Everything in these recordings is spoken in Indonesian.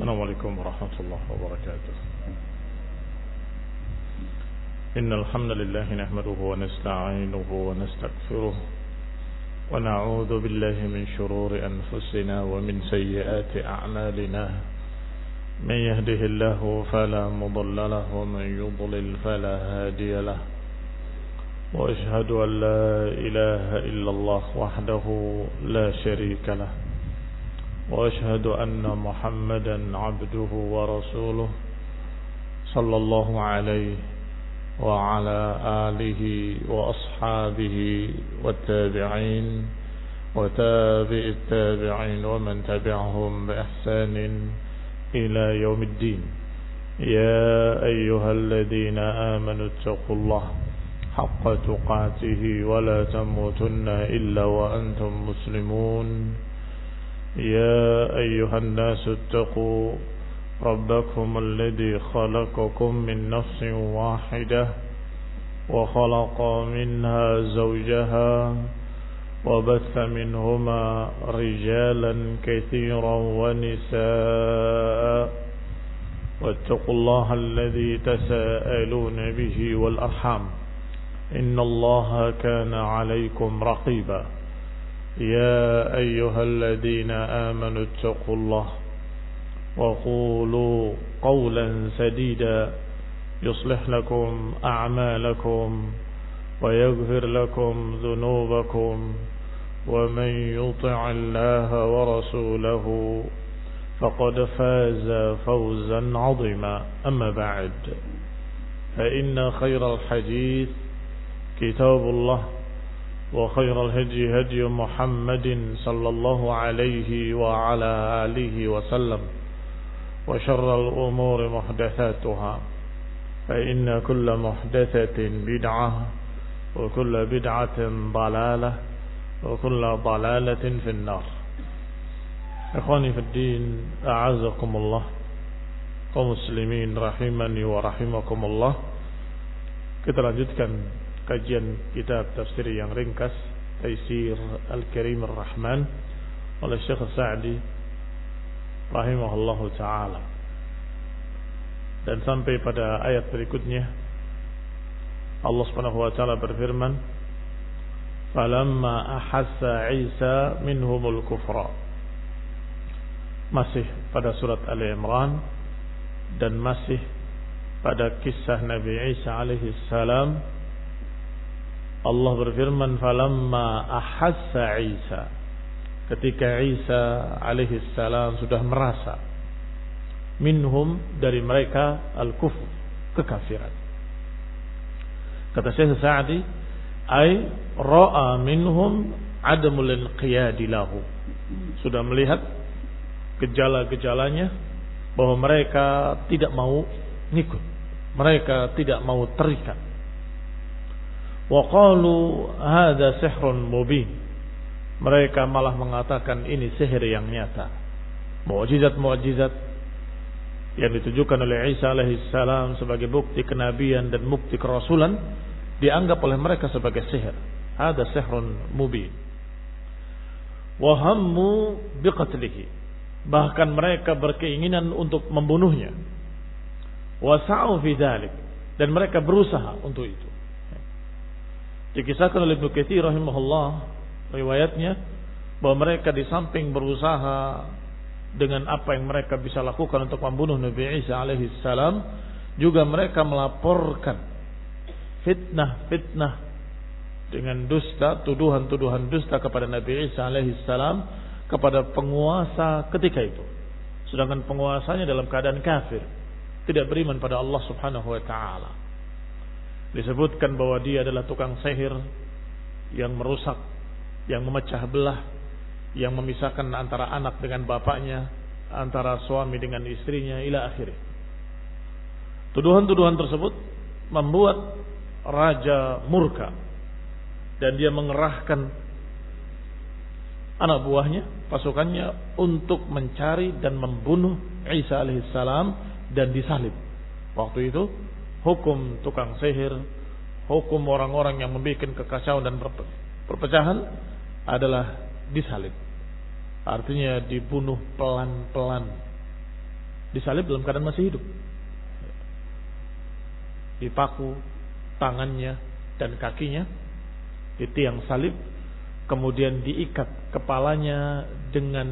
السلام عليكم ورحمة الله وبركاته. إن الحمد لله نحمده ونستعينه ونستغفره ونعوذ بالله من شرور أنفسنا ومن سيئات أعمالنا. من يهده الله فلا مضل له ومن يضلل فلا هادي له. وأشهد أن لا إله إلا الله وحده لا شريك له. وأشهد أن محمدا عبده ورسوله صلى الله عليه وعلى آله وأصحابه والتابعين وتابع التابعين ومن تبعهم بإحسان إلى يوم الدين. يا أيها الذين آمنوا اتقوا الله حق تقاته ولا تموتن إلا وأنتم مسلمون. يا أيها الناس اتقوا ربكم الذي خلقكم من نفس واحدة وخلق منها زوجها وبث منهما رجالا كثيرا ونساء واتقوا الله الذي تساءلون به والأرحام إن الله كان عليكم رقيبا. يا أيها الذين آمنوا اتقوا الله وقولوا قولا سديدا يصلح لكم أعمالكم ويغفر لكم ذنوبكم ومن يطع الله ورسوله فقد فاز فوزا عظيما. أما بعد فإن خير الحديث كتاب الله وخير الهدي هدي محمد صلى الله عليه وعلى آله وسلم وشر الأمور محدثاتها فإن كل محدثة بدعة وكل بدعة ضلالة وكل ضلالة في النار. إخواني في الدين أعزكم الله ومسلمين رحمني ورحمكم الله. Kita lanjutkan kajian kitab tafsir yang ringkas Taisir Al-Karim Ar-Rahman oleh Syekh Sa'di rahimahullahu ta'ala, dan sampai pada ayat berikutnya Allah Subhanahu wa ta'ala berfirman, falamma ahassa Isa minhumul kufra. Masih pada surat Ali Imran dan masih pada kisah Nabi Isa alaihi salam. Allah berfirman, falamma ahassa Isa, ketika Isa alaihi salam sudah merasa, minhum, dari mereka, al-kufr, kekafiran. Kata Syekh Sa'di, ay ra'a minhum adamul inqiyadi lahu, sudah melihat gejala-gejalanya bahwa mereka tidak mau ngikut, mereka tidak mau terikat. Wa qalu hadza sihrun mubin, mereka malah mengatakan ini sihir yang nyata. Mukjizat-mukjizat yang ditujukan oleh Isa alaihi salam sebagai bukti kenabian dan bukti kerasulan dianggap oleh mereka sebagai sihir. Hadza sihrun mubin. Wa hammu biqatlihi, bahkan mereka berkeinginan untuk membunuhnya. Wa sa'u fi dzalik, dan mereka berusaha untuk itu. Dikisahkan oleh Ibnu Katsir rahimahullah riwayatnya bahwa mereka di samping berusaha dengan apa yang mereka bisa lakukan untuk membunuh Nabi Isa alaihi salam, juga mereka melaporkan fitnah-fitnah dengan dusta, tuduhan-tuduhan dusta kepada Nabi Isa alaihi salam kepada penguasa ketika itu, sedangkan penguasanya dalam keadaan kafir, tidak beriman pada Allah Subhanahu wa ta'ala. Disebutkan bahwa dia adalah tukang sihir yang merusak, yang memecah belah, yang memisahkan antara anak dengan bapaknya, antara suami dengan istrinya, ila akhirnya. Tuduhan-tuduhan tersebut membuat raja murka, dan dia mengerahkan anak buahnya, pasukannya, untuk mencari dan membunuh Isa alaihissalam dan disalib. Waktu itu hukum tukang sihir, hukum orang-orang yang membuat kekacauan dan perpecahan adalah disalib. Artinya dibunuh pelan-pelan disalib dalam keadaan masih hidup. Dipaku tangannya dan kakinya di tiang salib, kemudian diikat kepalanya dengan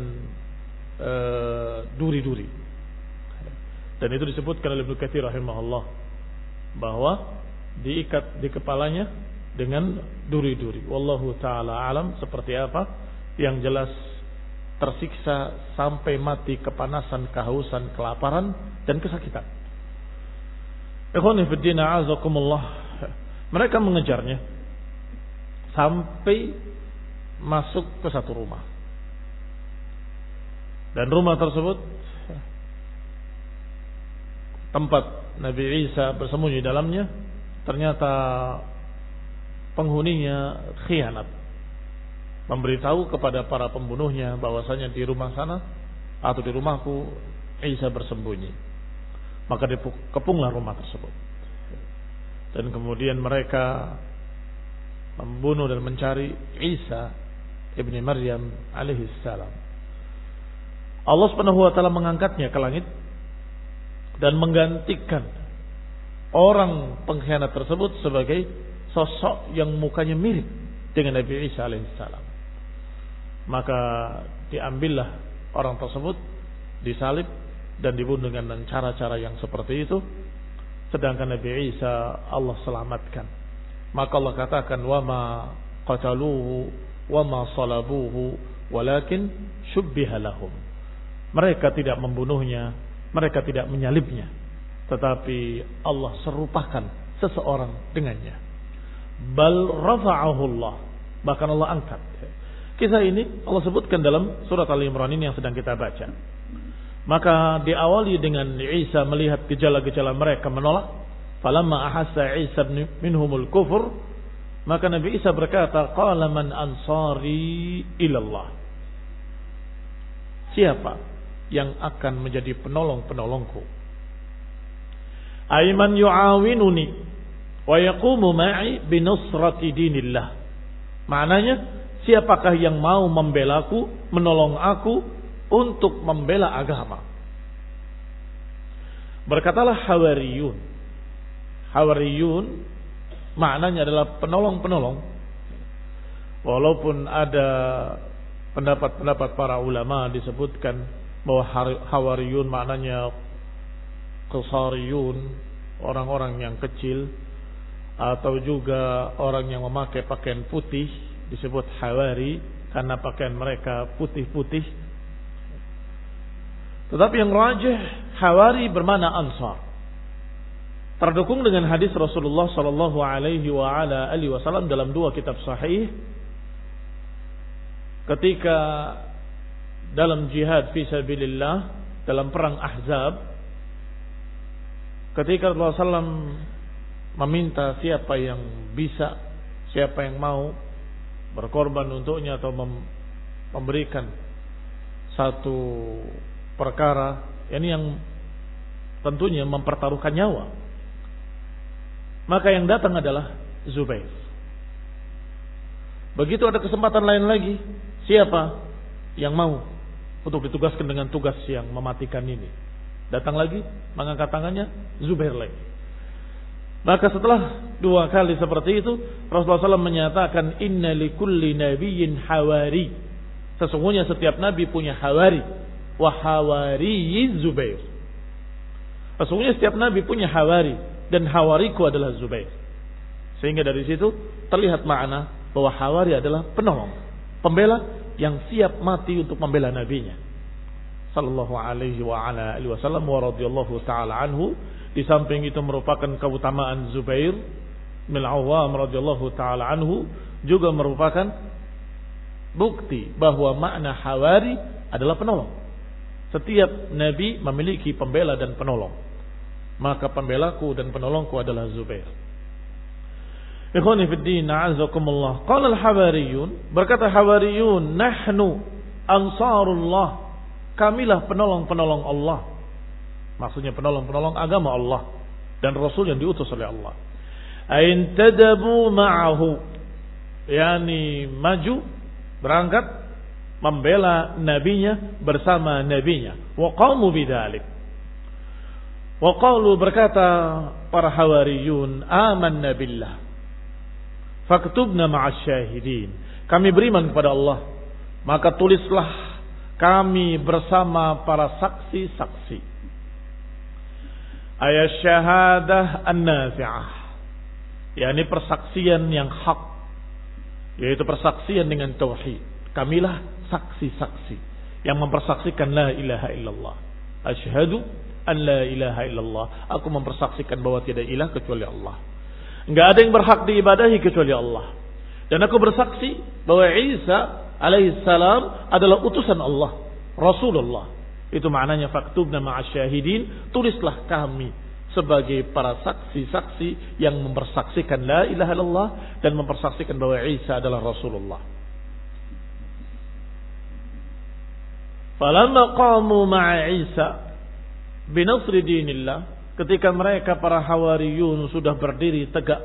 duri-duri. Dan itu disebutkan oleh Ibnu Katsir rahimahullah bahwa diikat di kepalanya dengan duri-duri. Wallahu taala alam seperti apa, yang jelas tersiksa sampai mati kepanasan, kehausan, kelaparan dan kesakitan. Ikhwani fid din a'azakumullah. Mereka mengejarnya sampai masuk ke satu rumah. Dan rumah tersebut tempat Nabi Isa bersembunyi di dalamnya, ternyata penghuninya khianat, memberitahu kepada para pembunuhnya bahwasanya di rumah sana atau di rumahku Isa bersembunyi. Maka dikepunglah rumah tersebut. Dan kemudian mereka membunuh dan mencari Isa ibni Maryam alaihi salam. Allah Subhanahu wa taala mengangkatnya ke langit dan menggantikan orang pengkhianat tersebut sebagai sosok yang mukanya mirip dengan Nabi Isa alaihissalam. Maka diambillah orang tersebut, disalib dan dibunuh dengan cara-cara yang seperti itu. Sedangkan Nabi Isa Allah selamatkan. Maka Allah katakan, wa ma qataluhu wa ma salabuhu walakin syubbiha lahum. Mereka tidak membunuhnya, mereka tidak menyalibnya, tetapi Allah serupakan seseorang dengannya. Bal rafa'ahu Allah, bahkan Allah angkat. Kisah ini Allah sebutkan dalam surat Al-Imran ini yang sedang kita baca. Maka diawali dengan Isa melihat gejala-gejala mereka menolak. Falamma ahassa Isa minhumul kufur, maka Nabi Isa berkata, qala man ansari ilallah. Siapa yang akan menjadi penolong-penolongku? Aiman yu'awinuni wa yaqumu ma'i binusrati dinillah. Maknanya, siapakah yang mau membelaku, menolong aku untuk membela agama? Berkatalah Hawariyun. Hawariyun maknanya adalah penolong-penolong. Walaupun ada pendapat-pendapat para ulama disebutkan bahwa Hawariyun maknanya qasariyun, orang-orang yang kecil, atau juga orang yang memakai pakaian putih disebut Hawari karena pakaian mereka putih-putih. Tetapi yang rajih, Hawari bermakna Ansar. Terdukung dengan hadis Rasulullah sallallahu alaihi wasallam dalam dua kitab sahih ketika dalam jihad fi sabilillah, dalam perang Ahzab, ketika Rasulullah SAW meminta siapa yang bisa, siapa yang mau berkorban untuknya atau memberikan satu perkara, ini yang tentunya mempertaruhkan nyawa, maka yang datang adalah Zubair. Begitu ada kesempatan lain lagi, siapa yang mau untuk ditugaskan dengan tugas yang mematikan ini, datang lagi, mengangkat tangannya Zubair lagi. Maka setelah dua kali seperti itu, Rasulullah SAW menyatakan, inna likulli nabiyyin hawari. Sesungguhnya setiap nabi punya hawari. Wa hawari Zubair. Sesungguhnya setiap nabi punya hawari, dan hawariku adalah Zubair. Sehingga dari situ terlihat makna bahwa hawari adalah penolong, pembela yang siap mati untuk membela nabinya sallallahu alaihi wa ala alihi wasallam wa radhiyallahu taala anhu. Di samping itu merupakan keutamaan Zubair bin Awwam radhiyallahu taala anhu, juga merupakan bukti bahwa makna hawari adalah penolong. Setiap nabi memiliki pembela dan penolong, maka pembelaku dan penolongku adalah Zubair. Ikhwani fid din, a'azakumullah. Qala al-Hawariyun, berkata Hawariyun, nahnu ansarullah, kamilah penolong-penolong Allah. Maksudnya penolong-penolong agama Allah dan Rasul yang diutus oleh Allah. Ain tadabu ma'ahu, yani maju, berangkat membela nabinya bersama nabinya. Wa qamu bidzalik, Wa qalu, berkata para hawariyun, amanna billah faktubna ma'asy syahidin. Kami beriman kepada Allah, maka tulislah kami bersama para saksi-saksi. Ayat syahadah an-nafi'ah, yakni persaksian yang hak, yaitu persaksian dengan tauhid. Kamilah saksi-saksi yang mempersaksikan la ilaha illallah. Asyhadu an la ilaha illallah. Aku mempersaksikan bahwa tidak ilah kecuali Allah. Enggak ada yang berhak diibadahi kecuali Allah. Dan aku bersaksi bahwa Isa alaihissalam adalah utusan Allah, Rasulullah. Itu maknanya faktubna ma'asy syahidin, tulislah kami sebagai para saksi-saksi yang mempersaksikan la ilaha illallah dan mempersaksikan bahwa Isa adalah Rasulullah. Falamma qamu ma'a Isa binasri dinillah, ketika mereka para hawariyun sudah berdiri tegak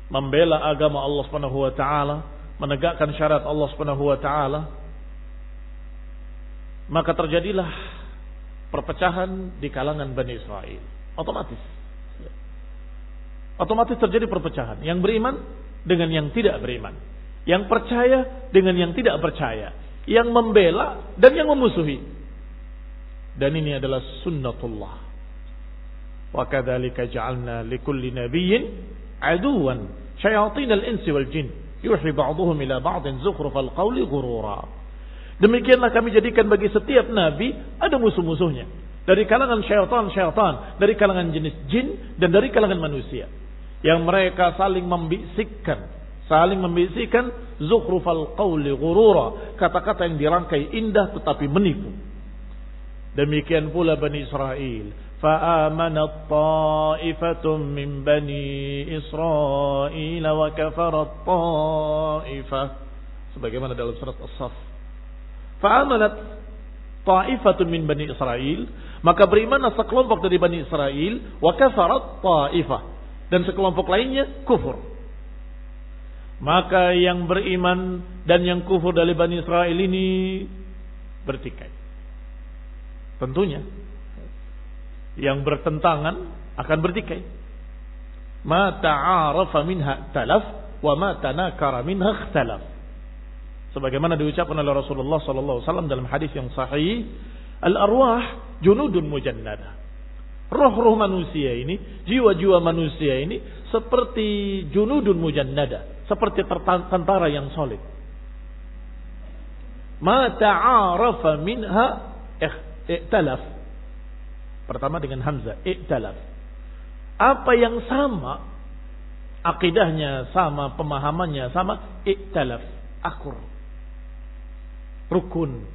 membela agama Allah Subhanahu wa taala, menegakkan syariat Allah Subhanahu wa taala, maka terjadilah perpecahan di kalangan Bani Israel. Otomatis terjadi perpecahan. Yang beriman dengan yang tidak beriman. Yang percaya dengan yang tidak percaya. Yang membela dan yang memusuhi. Dan ini adalah sunnatullah. Wa kadzalika ja'alna likulli nabiyyin aduwan syayatinal insi wal jin yuhi ba'dhum ila ba'din zukhrufal qawli ghurura. Demikianlah kami jadikan bagi setiap nabi ada musuh-musuhnya. Dari kalangan syaitan, dari kalangan jenis jin, dan dari kalangan manusia. Yang mereka saling membisikkan zukhrufal qawli ghurura. Kata-kata yang dirangkai indah tetapi menipu. Demikian pula Bani Israel. Fa'amanat ta'ifatum min Bani Israel wa kafarat ta'ifah. Sebagaimana dalam surat As-Saff. Fa'amanat ta'ifatun min Bani Israel, maka berimanlah sekelompok dari Bani Israel, wa kafarat ta'ifah, dan sekelompok lainnya kufur. Maka yang beriman dan yang kufur dari Bani Israel ini bertikai. Tentunya yang bertentangan akan bertikai. Ma ta'arafa minha talaf wa ma tanakara minha ikhtalaf. Sebagaimana diucapkan oleh Rasulullah sallallahu alaihi wasallam dalam hadis yang sahih, al-arwah junudun mujannadah. Roh-roh manusia ini, jiwa-jiwa manusia ini seperti junudun mujannadah, seperti tentara yang solid. Ma ta'arafa minha i'talaf. Pertama dengan hamzah, i'talaf. Apa yang sama, akidahnya sama, pemahamannya sama, i'talaf, akur, rukun.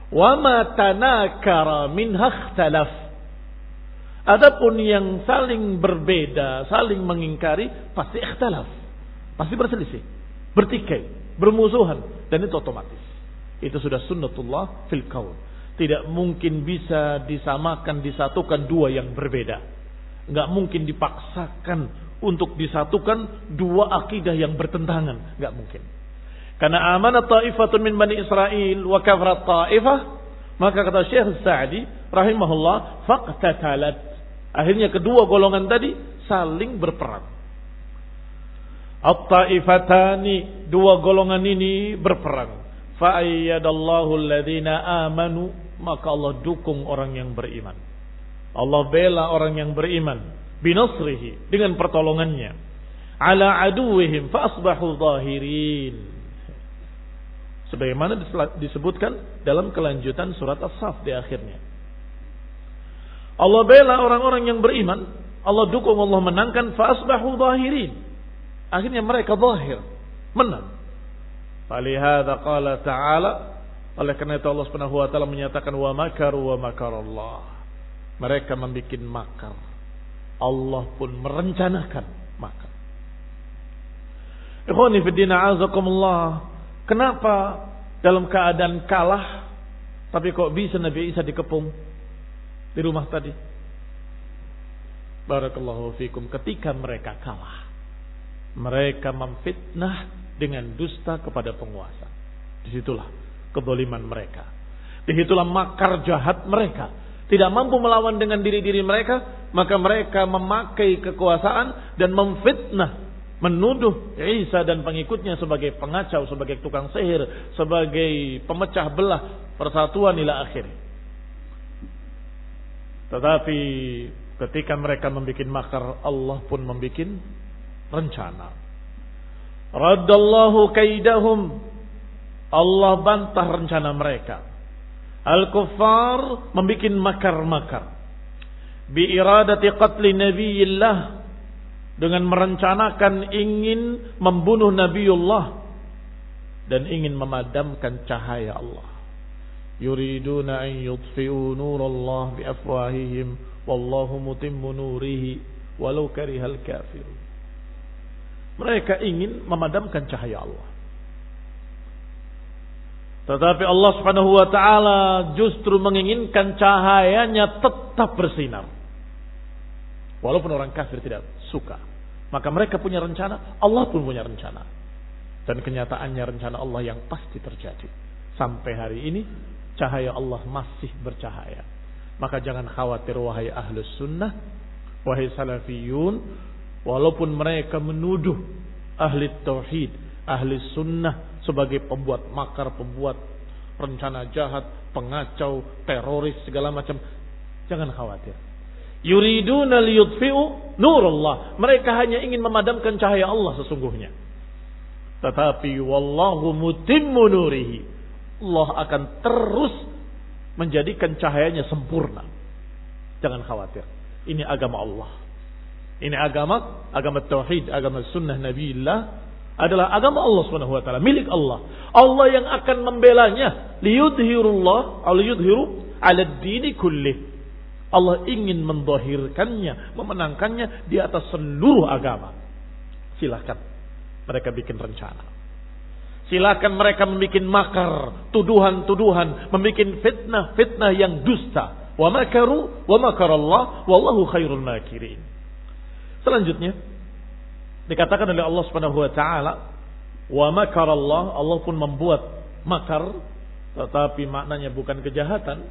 Wa ma tanakara minha ikhtalaf. Adapun yang saling berbeda, saling mengingkari, pasti ikhtalaf, pasti berselisih, bertikai, bermusuhan, dan itu otomatis. Itu sudah sunnatullah fil kaun. Tidak mungkin bisa disamakan, disatukan dua yang berbeda. Enggak mungkin dipaksakan untuk disatukan dua akidah yang bertentangan, enggak mungkin. Karena amanat ta'ifatun min Bani Israel wa kafarat ta'ifah, maka kata Syekh Sa'di rahimahullah, faqtatalat. Akhirnya kedua golongan tadi saling berperang. At-ta'ifatani, dua golongan ini berperang. Fa'ayyadallahu alladhina amanu, maka Allah dukung orang yang beriman. Allah bela orang yang beriman binasrihi, dengan pertolongannya. Ala aduwihim fa asbahu zahirin. Sebagaimana disebutkan dalam kelanjutan surat As-Saff di akhirnya. Allah bela orang-orang yang beriman, Allah dukung, Allah menangkan, fa asbahu zahirin. Akhirnya mereka zahir, menang. Falihada qala ta'ala, oleh karena itu Allah Subhanahu wa taala menyatakan wa makaru wa makarallah. Mereka membuat makar, Allah pun merencanakan makar. Ikhwani fi din, a'azakumullah. Kenapa dalam keadaan kalah tapi kok bisa Nabi Isa dikepung di rumah tadi? Barakallahu fikum. Ketika mereka kalah, mereka memfitnah dengan dusta kepada penguasa. Disitulah kezaliman mereka. Disitulah makar jahat mereka. tidak mampu melawan dengan diri-diri mereka, maka mereka memakai kekuasaan dan memfitnah, menuduh Isa dan pengikutnya sebagai pengacau, sebagai tukang sihir, sebagai pemecah belah persatuan ila akhir. Tetapi ketika mereka membuat makar, Allah pun membuat rencana. Raddallahu kaidahum, Allah bantah rencana mereka. Al-kuffar membuat makar-makar. Bi iradati qatli nabiyillah, dengan merencanakan ingin membunuh Nabiullah dan ingin memadamkan cahaya Allah. Yuriduna an yutfi'u nurallah bi afwahihim wallahu mutimmu nurihi walau karihal kafirun. Mereka ingin memadamkan cahaya Allah. Tetapi Allah Subhanahu wa taala justru menginginkan cahayanya tetap bersinar. Walaupun orang kafir tidak suka. Maka mereka punya rencana, Allah pun punya rencana. Dan kenyataannya rencana Allah yang pasti terjadi. Sampai hari ini cahaya Allah masih bercahaya. Maka jangan khawatir wahai ahlus sunnah, wahai salafiyun, walaupun mereka menuduh ahli tauhid, ahli sunnah sebagai pembuat makar, pembuat rencana jahat, pengacau, teroris, segala macam, jangan khawatir. Yuriduna liyudfi'u nurullah, mereka hanya ingin memadamkan cahaya Allah sesungguhnya. Tetapi wallahu mutimmu nurihi, Allah akan terus menjadikan cahayanya sempurna. Jangan khawatir. Ini agama Allah. Ini agama tauhid, agama sunnah Nabiullah, adalah agama Allah Subhanahu wa taala, milik Allah. Allah yang akan membelanya, liyudhiru 'ala ad-dini kullih. Allah ingin mendahirkannya, memenangkannya di atas seluruh agama. Silakan mereka bikin rencana. Silakan mereka membuat makar, tuduhan-tuduhan, membuat fitnah-fitnah yang dusta. Wa makaru wa makarallah wallahu khairul makirin. Selanjutnya dikatakan oleh Allah Subhanahu wa taala, wa makarallah, Allah pun membuat makar, tetapi maknanya bukan kejahatan,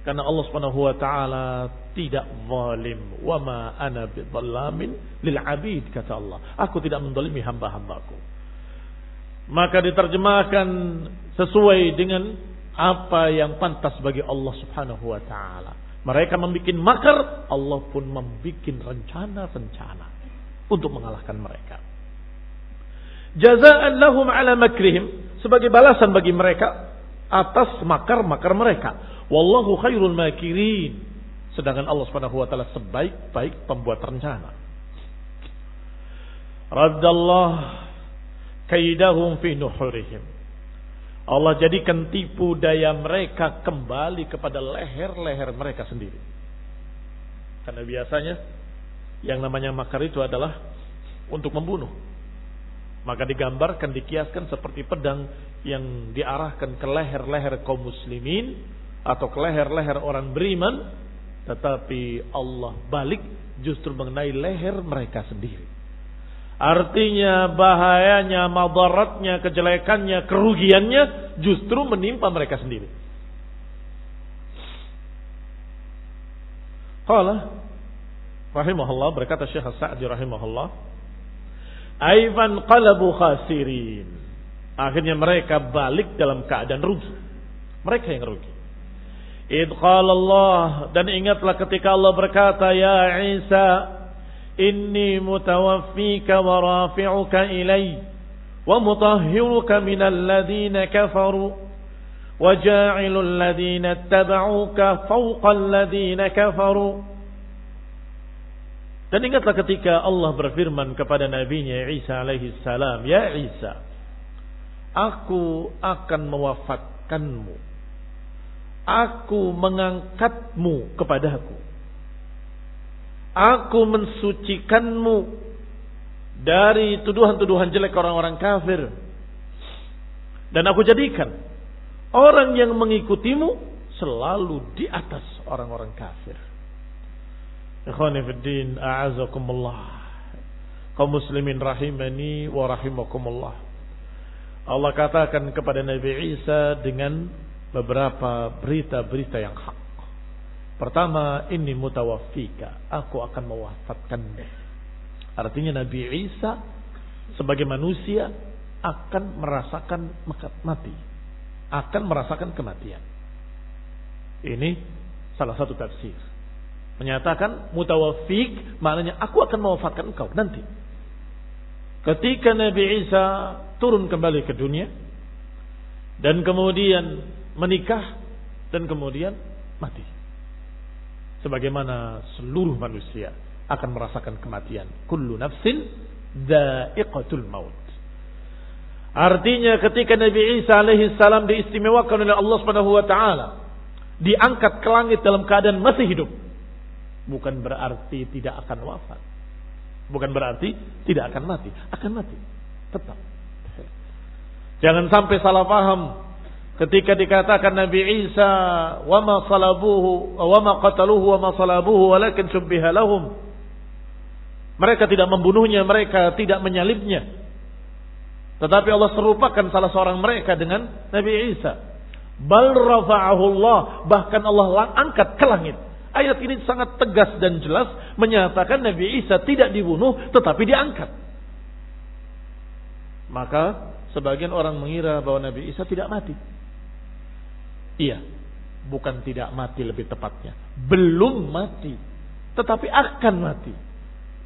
karena Allah Subhanahu wa taala tidak zalim. Wa ma ana bidzallamin lil abid, kata Allah, aku tidak menzalimi hamba-hambaku. Maka diterjemahkan sesuai dengan apa yang pantas bagi Allah Subhanahu wa taala. Mereka membuat makar, Allah pun membuat rencana-rencana untuk mengalahkan mereka. Jazaan lahum ala makrihim, sebagai balasan bagi mereka atas makar-makar mereka. Wallahu khairul makirin, sedangkan Allah Subhanahu wa taala sebaik-baik pembuat rencana. Raddallah kaidahum fi nuhurihim, Allah jadikan tipu daya mereka kembali kepada leher-leher mereka sendiri. Karena biasanya yang namanya makar itu adalah untuk membunuh. Maka digambarkan, dikiaskan seperti pedang yang diarahkan ke leher-leher kaum muslimin atau ke leher-leher orang beriman, tetapi Allah balik justru mengenai leher mereka sendiri. Artinya bahayanya, madaratnya, kejelekannya, kerugiannya justru menimpa mereka sendiri. Qala rahimahullah, berkata Syekh As-Sa'di rahimahullah, aiban qalabu khasirin, akhirnya mereka balik dalam keadaan rugi. Mereka yang rugi. Idh qala Allah, dan ingatlah ketika Allah berkata, ya Isa, inni mutawaffika wa rafi'uka ilai wa mutahhiruka minal ladhina kafaru wa ja'ilul ladhina ittaba'uka fawqal ladhina kafaru. Dan ingatlah ketika Allah berfirman kepada nabinya Isa alaihi salam, ya Isa, aku akan mewafatkanmu, aku mengangkatmu kepadaku, aku mensucikanmu dari tuduhan-tuduhan jelek orang-orang kafir, dan aku jadikan orang yang mengikutimu selalu di atas orang-orang kafir. Ikhwani fiddin, a'azakumullah, kaum muslimin rahimani wa rahimakumullah. Allah katakan kepada Nabi Isa dengan beberapa berita-berita yang hak. Pertama, inni mutawaffika, aku akan mewafatkanmu. Artinya Nabi Isa sebagai manusia akan merasakan mati, akan merasakan kematian. Ini salah satu tafsir. Menyatakan mutawaffik maknanya aku akan mewafatkan engkau nanti. Ketika Nabi Isa turun kembali ke dunia dan kemudian menikah dan kemudian mati. Sebagaimana seluruh manusia akan merasakan kematian. Kullu nafsin dha'iqatul maut. Artinya ketika Nabi Isa alaihi salam diistimewakan oleh Allah Subhanahu wa taala, diangkat ke langit dalam keadaan masih hidup, bukan berarti tidak akan wafat. Bukan berarti tidak akan mati, akan mati tetap. Jangan sampai salah paham ketika dikatakan Nabi Isa wa ma salabuhu wa ma qataluhu wa ma salabuhu walakin syubbiha lahum. Mereka tidak membunuhnya, mereka tidak menyalibnya. Tetapi Allah serupakan salah seorang mereka dengan Nabi Isa. Bal rafa'ahu Allah, bahkan Allah angkat ke langit. Ayat ini sangat tegas dan jelas menyatakan Nabi Isa tidak dibunuh tetapi diangkat. Maka sebagian orang mengira bahwa Nabi Isa tidak mati. Iya, bukan tidak mati lebih tepatnya. Belum mati, tetapi akan mati.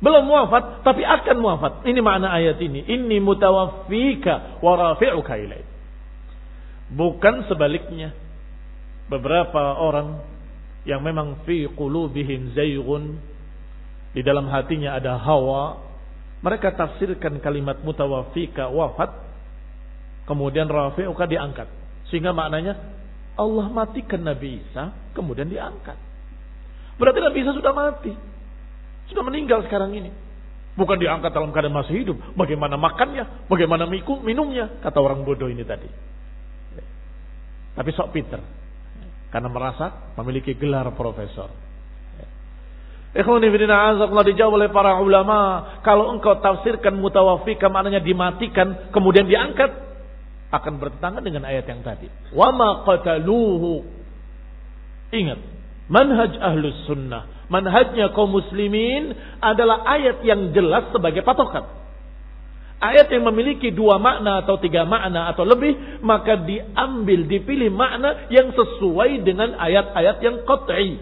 Belum wafat, tapi akan wafat. Ini makna ayat ini. Inni mutawaffika wa rafi'uka ilaih. Bukan sebaliknya. Beberapa orang yang memang fi qulubihim zayghun, di dalam hatinya ada hawa, mereka tafsirkan kalimat mutawaffika wafat, kemudian rafi'uka diangkat. Sehingga maknanya Allah matikan Nabi Isa, kemudian diangkat. Berarti Nabi Isa sudah mati. Sudah meninggal sekarang ini. Bukan diangkat dalam keadaan masih hidup. Bagaimana makannya, bagaimana minumnya, kata orang bodoh ini tadi. Tapi sok pinter, karena merasa memiliki gelar profesor. Ikhwani fillah, azakallahu, dijawab oleh para ulama, kalau engkau tafsirkan mutawaffika maknanya dimatikan kemudian diangkat, akan bertentangan dengan ayat yang tadi. Wa ma qataluhu. Ingat, manhaj ahlus sunnah, manhajnya kaum muslimin adalah ayat yang jelas sebagai patokan. Ayat yang memiliki 2 makna atau 3 makna atau lebih, maka diambil, dipilih makna yang sesuai dengan ayat-ayat yang qat'i.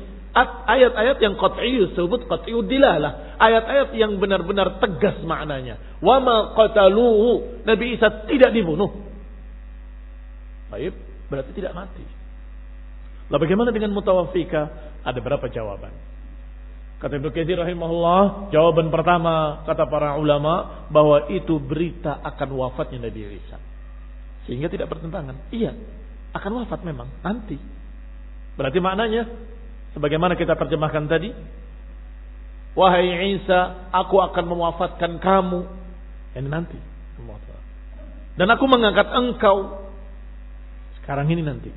Ayat-ayat yang qat'i disebut qat'iud dilalah. Ayat-ayat yang benar-benar tegas maknanya. Wa ma qataluhu, Nabi Isa tidak dibunuh. Baik, berarti tidak mati. Lalu bagaimana dengan mutawaffika? Ada berapa jawaban? Kata Ibnu Katsir rahimahullah, jawaban pertama kata para ulama bahwa itu berita akan wafatnya Nabi Isa. Sehingga tidak bertentangan. Iya, akan wafat memang nanti. Berarti maknanya sebagaimana kita terjemahkan tadi, wahai Isa, aku akan mewafatkan kamu. Ini nanti. Dan aku mengangkat engkau. Sekarang ini nanti.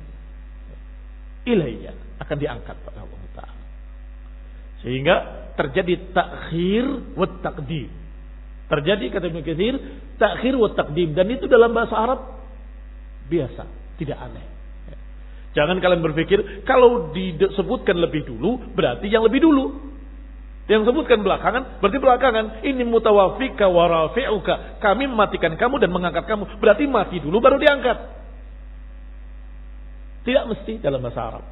Ilayya, akan diangkat pada Allah Ta'ala. Sehingga terjadi takhir wa taqdim. Terjadi kata Ibnu Katsir takhir wa taqdim, dan itu dalam bahasa Arab biasa, tidak aneh. Jangan kalian berpikir kalau disebutkan lebih dulu berarti yang lebih dulu. Yang sebutkan belakangan berarti belakangan. Ini mutawaffika wa rafi'uka, kami mematikan kamu dan mengangkat kamu. Berarti mati dulu baru diangkat. Tidak mesti dalam bahasa Arab.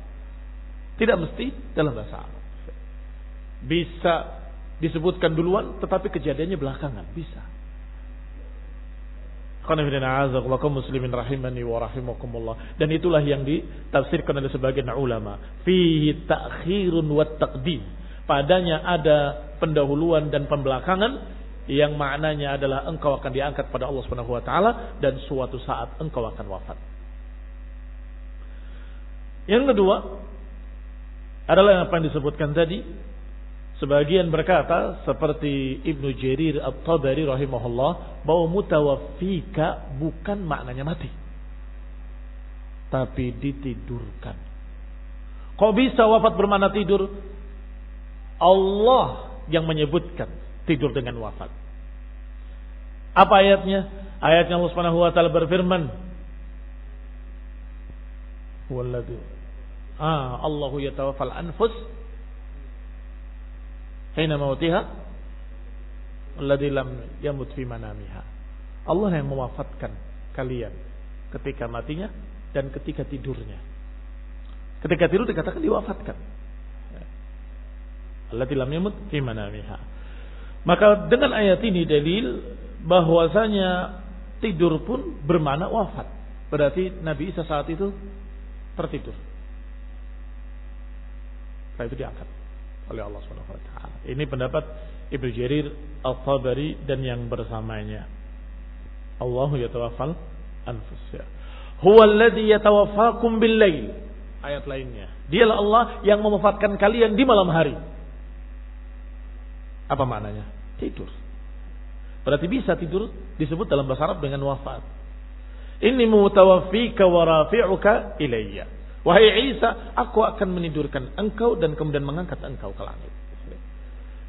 Tidak mesti dalam bahasa Arab. Bisa disebutkan duluan tetapi kejadiannya belakangan, bisa. Muslimin rahimani wa rahimakumullah. Dan itulah yang ditafsirkan oleh sebagian ulama, fihi ta'khirun wa taqdim. Padanya ada pendahuluan dan pembelakangan yang maknanya adalah engkau akan diangkat pada Allah Subhanahu wa taala dan suatu saat engkau akan wafat. Yang kedua adalah apa yang disebutkan tadi. Sebagian berkata seperti Ibnu Jarir At-Tabari rahimahullah bahwa mutawaffika bukan maknanya mati, tapi ditidurkan. Kok bisa wafat bermakna tidur? Allah yang menyebutkan tidur dengan wafat. Apa ayatnya? Ayatnya Allah Subhanahu wa taala berfirman, Walladzi, Walladzi khalaqakum min dhikrin wa walladzi khalaqakum min unsa wa ja'ala bainakum mawaddatan wa rahmah. Inna fi dzalika laayatin liqaumin yu'minun. Allah yang menciptakan kalian dari tidak, Allahu yatawaffal anfus hina mautiha alladzi lam yamut fi manamiha. Allah yang mewafatkan kalian ketika matinya dan ketika tidurnya. Ketika tidur dikatakan diwafatkan. Allati lam yamut fi manamiha. Maka dengan ayat ini dalil bahwasanya tidur pun bermakna wafat. Berarti Nabi Isa saat itu tertidur. Setelah itu diangkat oleh Allah Subhanahu wa taala. Ini pendapat Ibnu Jarir Al-Tabari dan yang bersamanya. Allahu yatawaffal anfus. Huwa alladhi yatawaffakum bil-lail. Ayat lainnya. Dialah Allah yang mewafatkan kalian di malam hari. Apa maknanya? Tidur. Berarti bisa tidur disebut dalam bahasa Arab dengan wafat. Inni mutawaffika wa rafi'uka ilayya. Wahai Isa, aku akan menidurkan engkau dan kemudian mengangkat engkau ke langit.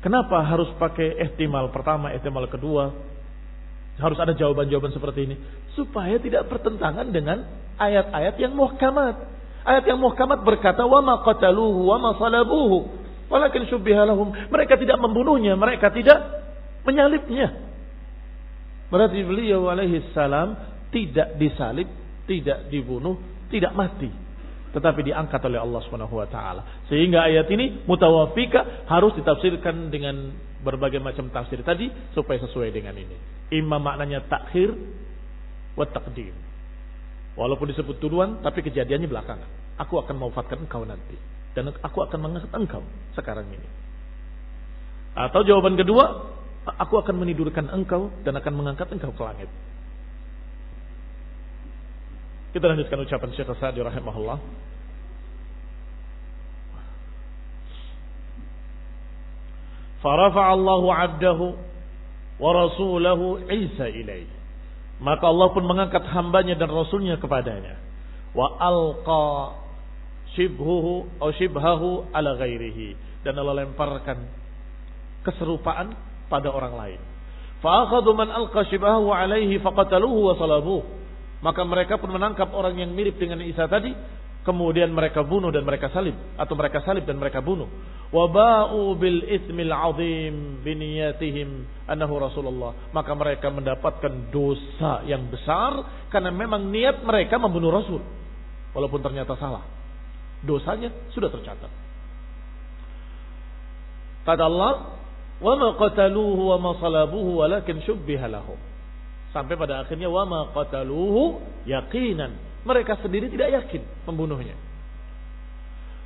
Kenapa harus pakai ihtimal pertama, ihtimal kedua? Harus ada jawaban-jawaban seperti ini supaya tidak bertentangan dengan ayat-ayat yang muhkamat. Ayat yang muhkamat berkata wa ma qataluhu wa ma salabuhu walakin syubbiha lahum. Mereka tidak membunuhnya, mereka tidak menyalibnya. Berarti beliau alaihi salam tidak disalib, tidak dibunuh, tidak mati, tetapi diangkat oleh Allah Subhanahu wa taala. Sehingga ayat ini mutawaffika harus ditafsirkan dengan berbagai macam tafsir tadi supaya sesuai dengan ini. Imam maknanya takhir wa taqdim. Walaupun disebut duluan tapi kejadiannya belakangan. Aku akan mewafatkan engkau nanti dan aku akan mengangkat engkau sekarang ini. Atau jawaban kedua, aku akan menidurkan engkau dan akan mengangkat engkau ke langit. Kita lanjutkan ucapan Syekh Sa'di rahimahullah. Farafa'a Allahu 'abdahu wa rasulahu Isa ilaihi. Maka Allah pun mengangkat hambanya dan rasulnya kepadanya. Wa alqa shibhuhu atau shibhahu ala ghairihi. Dan Allah lemparkan keserupaan pada orang lain. Fa akhadhu man alqa shibhahu alaihi faqataluhu wa salabuhu. Maka mereka pun menangkap orang yang mirip dengan Isa tadi, kemudian mereka bunuh dan mereka salib, atau mereka salib dan mereka bunuh. Wa ba'u bil itsmil 'adzim bi niyatihim annahu Rasulullah. Maka mereka mendapatkan dosa yang besar karena memang niat mereka membunuh Rasul. Walaupun ternyata salah. Dosanya sudah tercatat. Kata Allah, "Wa ma qataluhu wa ma salabuhu walakin syubbiha lahum." Sampai pada akhirnya wa ma qataluhu yaqinan. Mereka sendiri tidak yakin membunuhnya.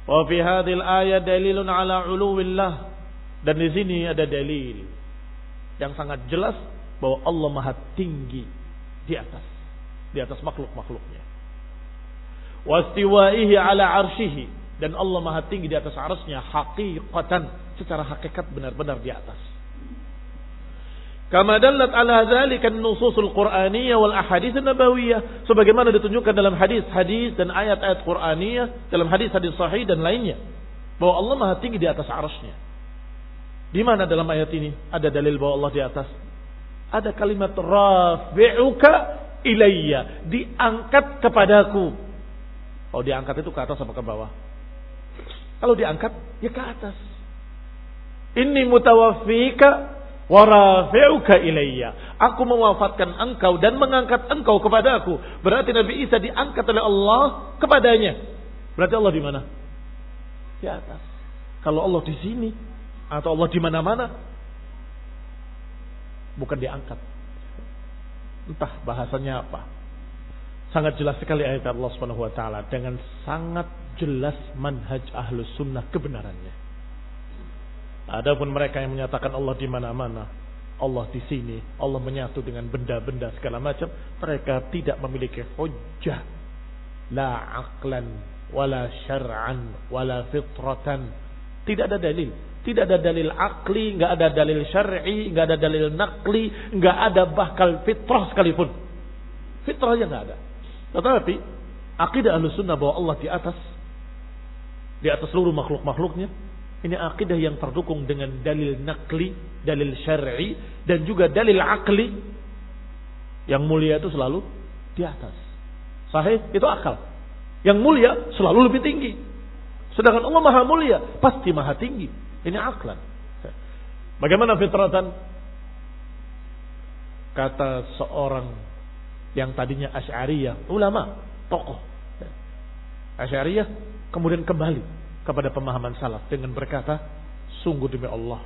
Wa fi hadhil ayat dalilun ala uluwillah. Dan di sini ada dalil yang sangat jelas bahwa Allah Maha tinggi di atas makhluk-makhluknya. Wastiwaihi ala arsyihi, dan Allah Maha tinggi di atas arsy-Nya haqiqatan, secara hakikat benar-benar di atas. Kama dallat ala dzalika an-nususul Qur'aniyah wal ahadits an-nabawiyah, sebagaimana ditunjukkan dalam hadis-hadis dan ayat-ayat Qur'aniyah, dalam hadis-hadis sahih dan lainnya, bahwa Allah Maha tinggi di atas arsy-Nya. Di mana dalam ayat ini ada dalil bahwa Allah di atas? Ada kalimat rafi'uka ilayya, diangkat kepadaku. Kalau diangkat itu ke atas apa ke bawah? Kalau diangkat ya ke atas. Inni mutawaffika wa rafi'uka ilayya. Aku mewafatkan engkau dan mengangkat engkau kepadaku. Berarti Nabi Isa diangkat oleh Allah kepadanya. Berarti Allah di mana? Di atas. Kalau Allah di sini atau Allah di mana-mana, bukan diangkat. Entah bahasanya apa. Sangat jelas sekali ayat Allah Subhanahu wa taala, dengan sangat jelas manhaj Ahlus Sunnah kebenarannya. Adapun mereka yang menyatakan Allah di mana-mana, Allah di sini, Allah menyatu dengan benda-benda segala macam, mereka tidak memiliki hujjah, la aqlan wala syar'an wala fitratan. Tidak ada dalil, tidak ada dalil akli, enggak ada dalil syar'i, enggak ada dalil naqli, enggak ada bahkan fitrah sekalipun. Fitrahnya enggak ada. Tetapi akidah Ahlussunnah bahwa Allah di atas seluruh makhluk-makhluknya, ini akidah yang terdukung dengan dalil naqli, dalil syar'i, dan juga dalil akli. Yang mulia itu selalu di atas. Sahih itu akal. Yang mulia selalu lebih tinggi. Sedangkan Allah maha mulia, pasti maha tinggi. Ini aklan. Bagaimana fitratan? Kata seorang yang tadinya Asy'ariyah, ulama, tokoh Asy'ariyah, kemudian kembali kepada pemahaman salaf dengan berkata, sungguh demi Allah,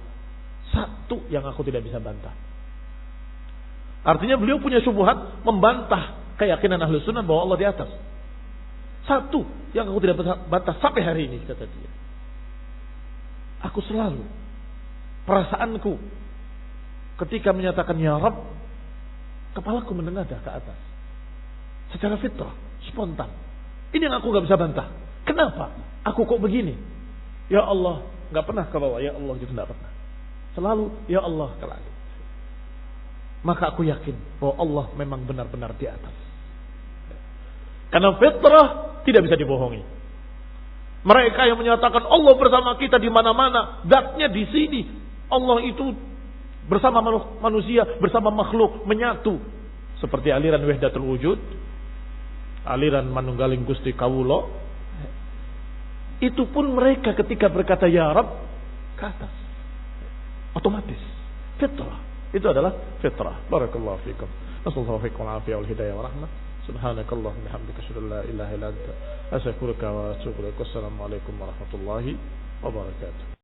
satu yang aku tidak bisa bantah. Artinya beliau punya syubhat membantah keyakinan ahlu sunnah bahwa Allah di atas. Satu yang aku tidak bisa bantah sampai hari ini, kata dia. Aku selalu, perasaanku ketika menyatakan ya Rabb, kepalaku menengadah ke atas. Secara fitrah, spontan. Ini yang aku gak bisa bantah. Kenapa? Aku kok begini? Ya Allah, gak pernah ke bawah. Ya Allah, gitu gak pernah. Selalu, ya Allah, ke langit. Maka aku yakin bahwa Allah memang benar-benar di atas. Karena fitrah tidak bisa dibohongi. Mereka yang menyatakan Allah bersama kita di mana-mana, zatnya di sini. Allah itu bersama manusia, bersama makhluk, menyatu. Seperti aliran Wahdatul Wujud, aliran Manunggaling Gusti Kawula. Itu pun mereka ketika berkata ya Rabb, ke atas. Otomatis. Fitrah. Itu adalah fitrah. Barakallahu fikum. Nasallahu fikum al-afiyah wal hidayah wa rahmah. Subhanakallahumma bihamdika asyhadu an la ilaha illa anta astaghfiruka wa atubu ilaik. Wassalamu alaikum warahmatullahi wabarakatuh.